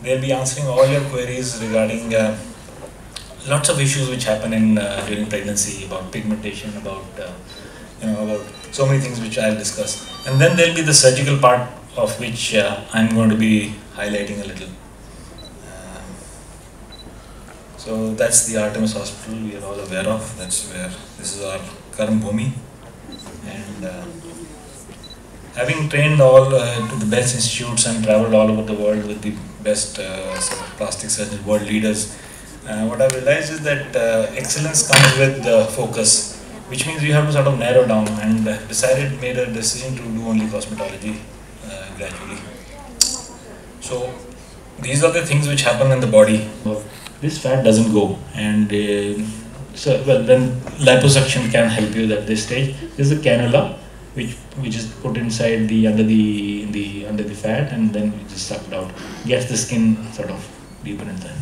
They'll be answering all your queries regarding lots of issues which happen in during pregnancy, about pigmentation, about so many things which I'll discuss. And then there'll be the surgical part of which I'm going to be highlighting a little. Um, so that's the Artemis Hospital we are all aware of. That's where this is our Karm Bhumi. And having trained all to the best institutes and traveled all over the world with the best sort of plastic surgeons, world leaders, what I've realized is that excellence comes with focus, which means you have to sort of narrow down, and made a decision to do only cosmetology gradually. So these are the things which happen in the body. This fat doesn't go, and then liposuction can help you at this stage. This is a cannula which is put inside the under the fat, and then it is sucked out, gets the skin sort of deeper inside.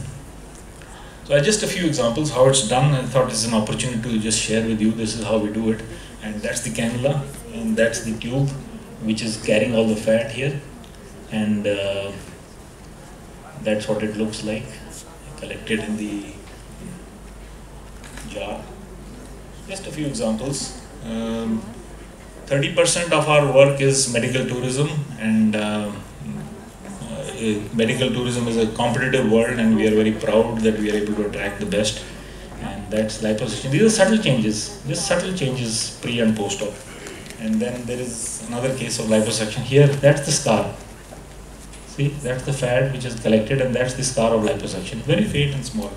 So just a few examples how it's done. I thought it's an opportunity to just share with you. This is how we do it, and that's the cannula, and that's the tube which is carrying all the fat here, and that's what it looks like, collected in the jar. Just a few examples. 30% of our work is medical tourism, and medical tourism is a competitive world, and we are very proud that we are able to attract the best. And that's liposuction. These are subtle changes, just subtle changes pre and post op. And then there is another case of liposuction. Here, that's the scar. See, that's the fat which is collected, and that's the scar of liposuction. Very faint and small,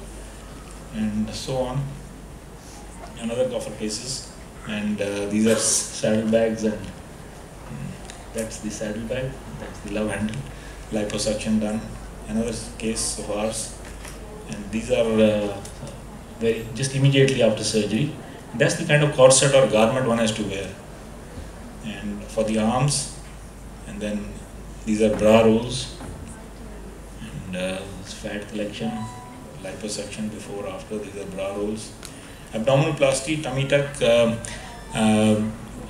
and so on. Another of our cases, and these are saddlebags, and that's the saddlebag. That's the love handle. Liposuction done. Another case of ours, and these are very just immediately after surgery. That's the kind of corset or garment one has to wear. And for the arms, and then these are bra rolls, and fat collection, liposuction before, after. These are bra rolls. Abdominoplasty, tummy tuck.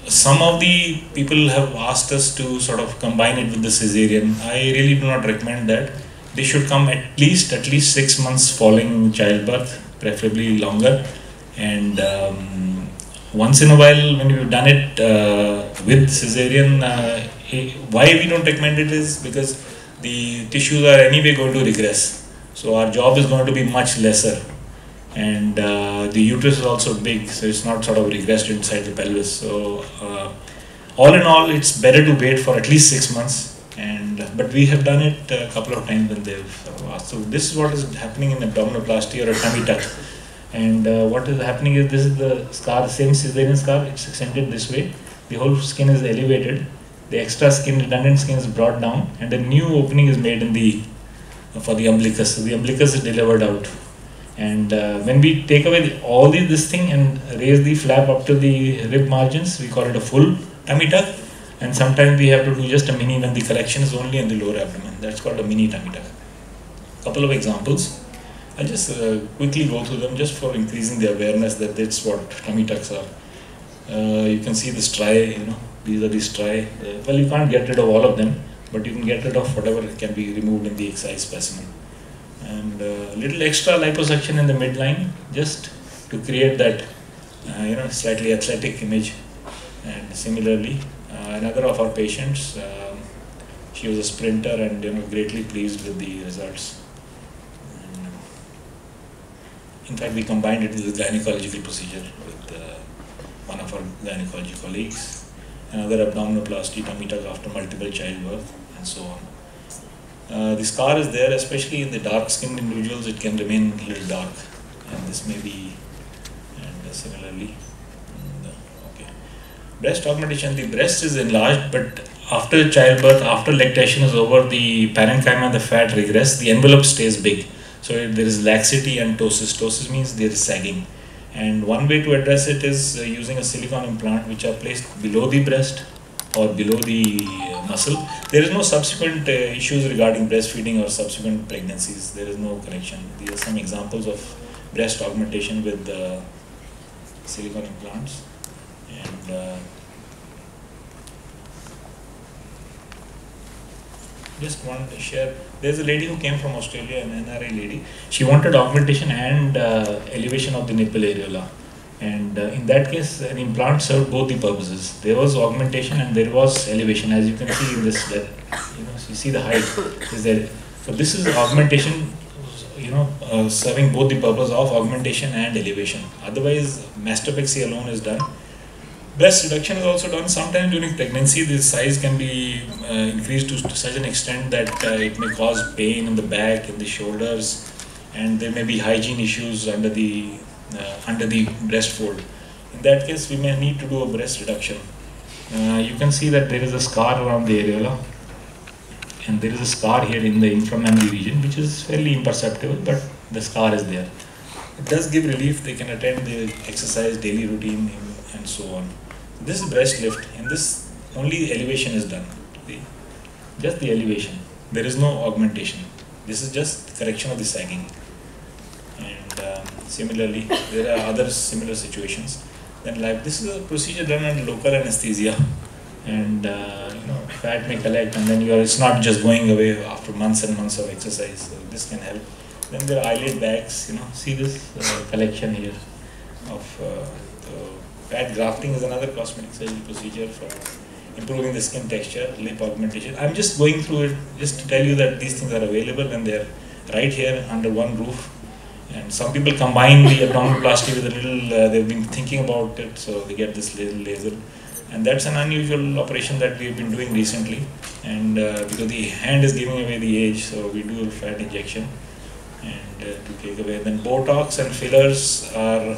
Some of the people have asked us to sort of combine it with the cesarean. I really do not recommend that. They should come at least 6 months following childbirth, preferably longer. And once in a while, when you've done it with cesarean, why we don't recommend it is because the tissues are anyway going to regress. So our job is going to be much lesser. And the uterus is also big, so it's not sort of regressed inside the pelvis. So all in all, it's better to wait for at least 6 months. And but we have done it a couple of times when they've asked. So this is what is happening in abdominoplasty or a tummy tuck. And what is happening is, this is the scar, the same cesarean scar. It's extended this way. The whole skin is elevated. The extra skin, redundant skin, is brought down, and a new opening is made in the for the umbilicus. So the umbilicus is delivered out. And when we take away all this thing and raise the flap up to the rib margins, we call it a full tummy tuck. And sometimes we have to do just a mini when the collection is only in the lower abdomen. That's called a mini tummy tuck. Couple of examples. I'll just quickly go through them just for increasing the awareness that that's what tummy tucks are. You can see the striae, these are the striae. Well, you can't get rid of all of them, but you can get rid of whatever can be removed in the excised specimen. And a little extra liposuction in the midline, just to create that slightly athletic image. And similarly, another of our patients, she was a sprinter, and greatly pleased with the results. And, in fact, we combined it with a gynecological procedure with one of our gynecology colleagues. Another abdominoplasty, tummy tuck after multiple childbirth, and so on. The scar is there, especially in the dark-skinned individuals. It can remain a little dark, and this may be, and similarly, okay. Breast augmentation. The breast is enlarged, but after childbirth, after lactation is over, the parenchyma and the fat regress. The envelope stays big, so there is laxity and ptosis. Ptosis means there is sagging, and one way to address it is using a silicone implant, which are placed below the breast or below the muscle. There is no subsequent issues regarding breastfeeding or subsequent pregnancies. There is no connection. These are some examples of breast augmentation with silicone implants. And just want to share. There's a lady who came from Australia, an NRI lady. She wanted augmentation and elevation of the nipple areola. And in that case, an implant served both the purposes. There was augmentation and there was elevation, as you can see in this. You see the height is there. So this is augmentation, serving both the purpose of augmentation and elevation. Otherwise, mastopexy alone is done. Breast reduction is also done. Sometimes during pregnancy, the size can be increased to such an extent that it may cause pain in the back, in the shoulders, and there may be hygiene issues under the breast fold. In that case, we may need to do a breast reduction. You can see that there is a scar around the areola, and there is a scar here in the inframammary region, which is fairly imperceptible, but the scar is there. It does give relief. They can attend the exercise daily routine and so on. This is breast lift. In this, only elevation is done. Just the elevation. There is no augmentation. This is just correction of the sagging. And similarly, there are other similar situations. Then, like this is a procedure done under local anesthesia, and fat may collect, and then it's not just going away after months and months of exercise. So this can help. Then there are eyelid bags. See this collection here of. Fat grafting is another cosmetic surgery procedure for improving the skin texture, lip augmentation. I'm just going through it just to tell you that these things are available and they're right here under one roof. And some people combine the abdominoplasty with a little, they've been thinking about it, so they get this little laser. And that's an unusual operation that we've been doing recently. And because the hand is giving away the age, so we do a fat injection and to take away. Then Botox and fillers are,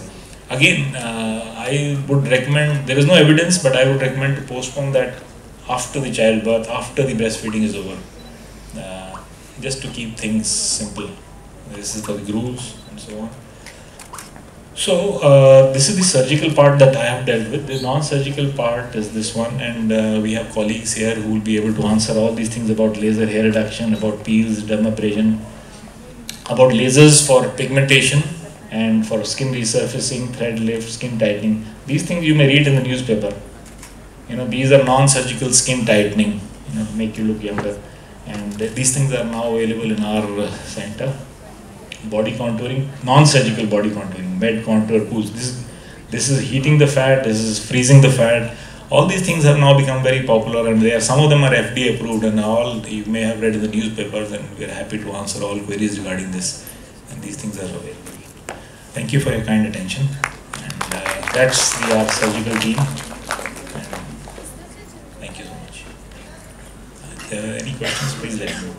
again, I would recommend, there is no evidence, but I would recommend to postpone that after the childbirth, after the breastfeeding is over, just to keep things simple. This is for the grooves and so on. So this is the surgical part that I have dealt with. The non-surgical part is this one, and we have colleagues here who will be able to answer all these things about laser hair reduction, about peels, dermabrasion, about lasers for pigmentation, and for skin resurfacing, thread lift, skin tightening. These things you may read in the newspaper. These are non-surgical skin tightening, make you look younger. And these things are now available in our center. Body contouring, non-surgical body contouring, med contour pools. This is heating the fat, this is freezing the fat. All these things have now become very popular, and some of them are FDA approved, and all you may have read in the newspapers, and we are happy to answer all queries regarding this. And these things are available. Thank you for your kind attention, and that's our surgical team. And thank you so much. If there are any questions, please let me know.